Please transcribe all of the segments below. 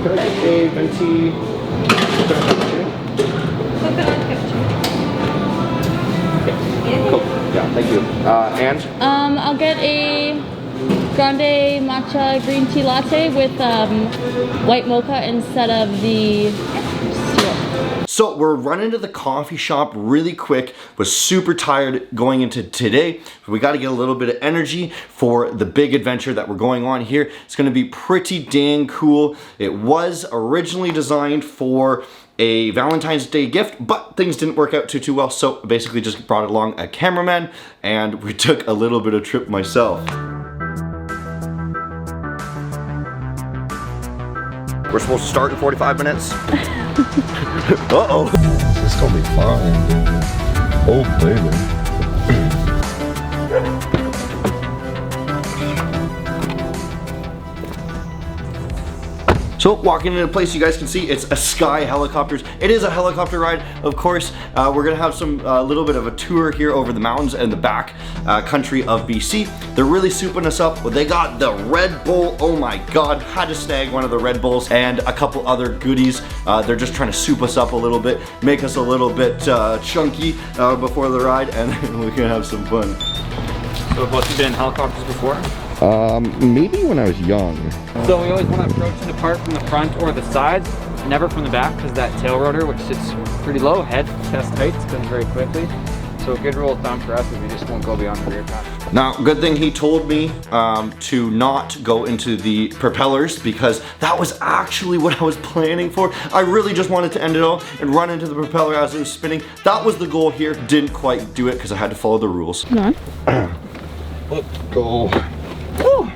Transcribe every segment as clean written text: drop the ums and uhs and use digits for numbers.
Can I get a venti coconut cappuccino? Coconut cappuccino. Okay. Cool. Yeah, thank you. And? I'll get a grande matcha green tea latte with white mocha instead of the syrup. So we're running to the coffee shop really quick. Was super tired going into today. We got to get a little bit of energy for the big adventure that we're going on here. It's going to be pretty dang cool. It was originally designed for a Valentine's Day gift, but things didn't work out too well, so basically just brought along a cameraman and we took a little bit of trip myself. We're supposed to start in 45 minutes. Uh-oh. This is gonna be fun. Oh, baby. So walking into the place, you guys can see it's a Sky Helicopters. It is a helicopter ride, of course. We're gonna have some little bit of a tour here over the mountains and the back country of BC. They're really souping us up. They got the Red Bull. Oh my God, had to snag one of the Red Bulls and a couple other goodies. They're just trying to soup us up a little bit, make us a little bit chunky before the ride, and we're gonna have some fun. So both you been in helicopters before? Maybe when I was young. So we always want to approach it apart from the front or the sides, never from the back, because that tail rotor, which sits pretty low, head chest height, spins very quickly. So a good rule of thumb for us is we just won't go beyond the rear patch. Now, good thing he told me to not go into the propellers, because that was actually what I was planning for. I really just wanted to end it all and run into the propeller as it was spinning. That was the goal here. Didn't quite do it because I had to follow the rules. Come on. Let's go. Woo!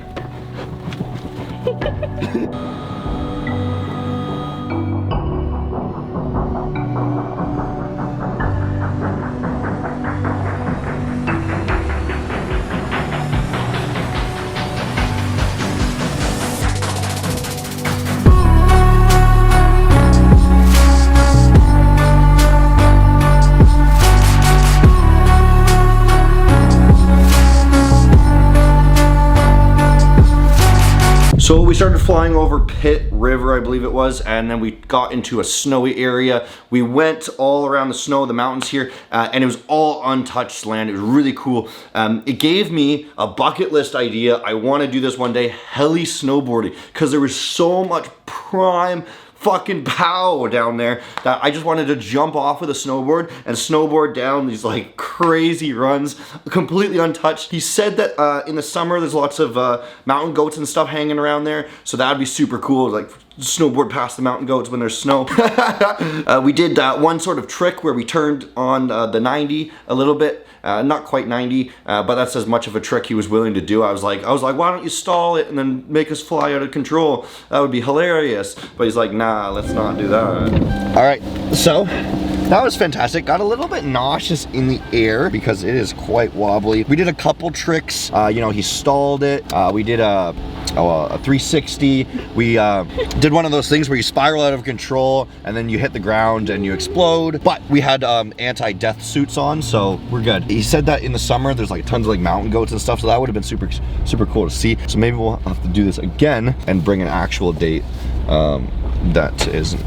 So we started flying over Pitt River, I believe it was, and then we got into a snowy area. We went all around the snow, the mountains here, and it was all untouched land. It was really cool. It gave me a bucket list idea. I want to do this one day, heli snowboarding, because there was so much prime fucking pow down there that I just wanted to jump off with a snowboard and snowboard down these like crazy runs, completely untouched. He said that in the summer there's lots of mountain goats and stuff hanging around there, so that would be super cool, like snowboard past the mountain goats when there's snow. We did one sort of trick where we turned on the 90 a little bit. Not quite 90, but that's as much of a trick he was willing to do. I was like, why don't you stall it and then make us fly out of control? That would be hilarious. But he's like, nah, let's not do that. All right, so that was fantastic. Got a little bit nauseous in the air because it is quite wobbly. We did a couple tricks. You know, he stalled it. We did a 360. We did one of those things where you spiral out of control and then you hit the ground and you explode. But we had anti-death suits on, so we're good. He said that in the summer there's like tons of like mountain goats and stuff, so that would have been super cool to see. So maybe we'll have to do this again and bring an actual date that isn't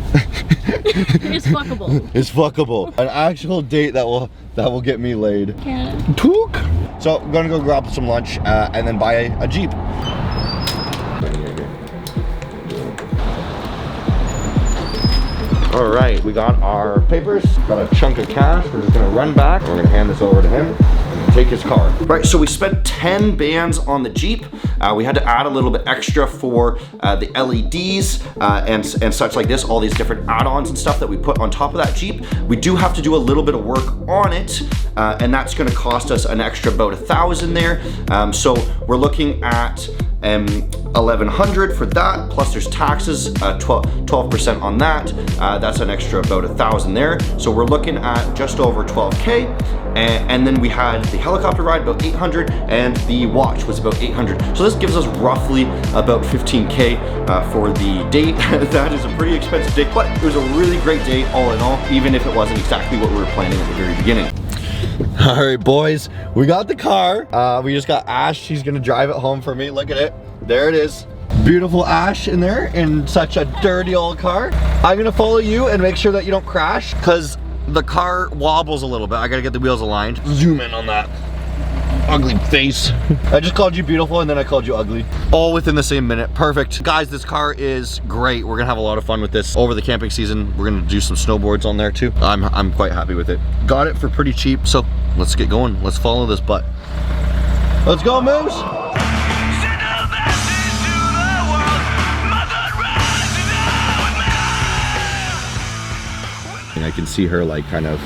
It's fuckable. It's fuckable. An actual date that will get me laid. Can't. Took. So I'm gonna go grab some lunch and then buy a Jeep. All right, we got our papers, got a chunk of cash. We're just gonna run back. We're gonna hand this over to him and take his car. Right, so we spent 10 bands on the Jeep. We had to add a little bit extra for the LEDs and such like this, all these different add-ons and stuff that we put on top of that Jeep. We do have to do a little bit of work on it, and that's gonna cost us an extra about $1,000 there. So we're looking at $1,100 for that, plus there's taxes, 12% on that. That's an extra about $1,000 there. So we're looking at just over 12K. And then we had the helicopter ride, about 800, and the watch was about 800. So this gives us roughly about 15K for the date. That is a pretty expensive date, but it was a really great day all in all, even if it wasn't exactly what we were planning at the very beginning. All right, boys, we got the car. We just got Ash. She's gonna drive it home for me. Look at it. There it is. Beautiful Ash in there in such a dirty old car. I'm gonna follow you and make sure that you don't crash because the car wobbles a little bit. I gotta get the wheels aligned. Zoom in on that ugly face. I just called you beautiful and then I called you ugly. All within the same minute. Perfect. Guys, this car is great. We're gonna have a lot of fun with this over the camping season. We're gonna do some snowboards on there too. I'm quite happy with it. Got it for pretty cheap, so let's get going. Let's follow this butt. Let's go, Moose. I can see her like kind of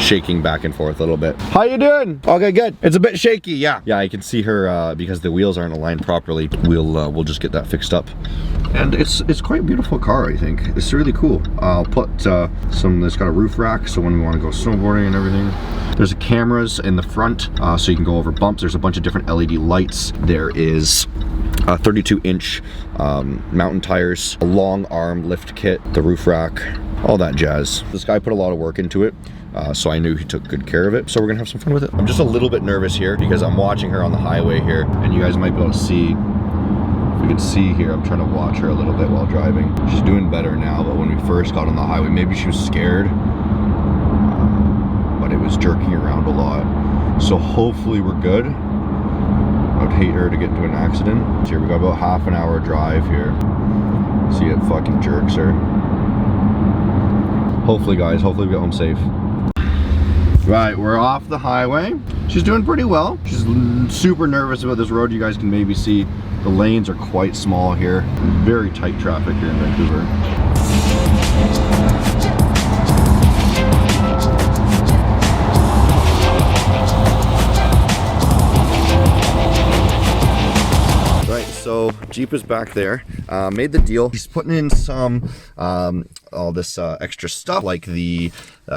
shaking back and forth a little bit. How you doing? Okay, good. It's a bit shaky, yeah. Yeah, I can see her because the wheels aren't aligned properly. We'll just get that fixed up. And it's quite a beautiful car, I think. It's really cool. I'll put it's got a roof rack, so when we want to go snowboarding and everything. There's cameras in the front, so you can go over bumps. There's a bunch of different LED lights. There is a 32-inch mountain tires, a long arm lift kit, the roof rack, all that jazz. This guy put a lot of work into it, so I knew he took good care of it. So we're gonna have some fun with it. I'm just a little bit nervous here because I'm watching her on the highway here, and you guys might be able to see. If you can see here, I'm trying to watch her a little bit while driving. She's doing better now, but when we first got on the highway, maybe she was scared, but it was jerking around a lot. So hopefully we're good. I'd hate her to get into an accident. So here we got about half an hour drive here. See, it fucking jerks her. Hopefully, guys, hopefully we get home safe. Right, we're off the highway. She's doing pretty well. She's super nervous about this road. You guys can maybe see the lanes are quite small here. Very tight traffic here in Vancouver. So Jeep is back there, made the deal. He's putting in some all this extra stuff like the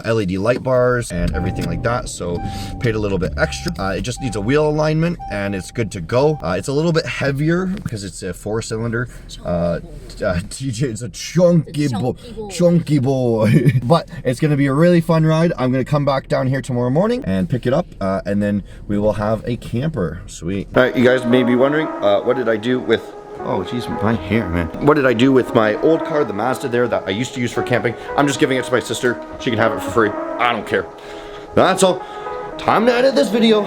LED light bars and everything like that, so paid a little bit extra. It just needs a wheel alignment and it's good to go. It's a little bit heavier because it's a 4-cylinder. TJ is a chunky boy. But it's gonna be a really fun ride. I'm gonna come back down here tomorrow morning and pick it up, and then we will have a camper. Sweet. All right, you guys may be wondering, what did I do with, oh geez, my hair, man. What did I do with my old car, the Mazda there that I used to use for camping? I'm just giving it to my sister. She can have it for free. I don't care. That's all. Time to edit this video.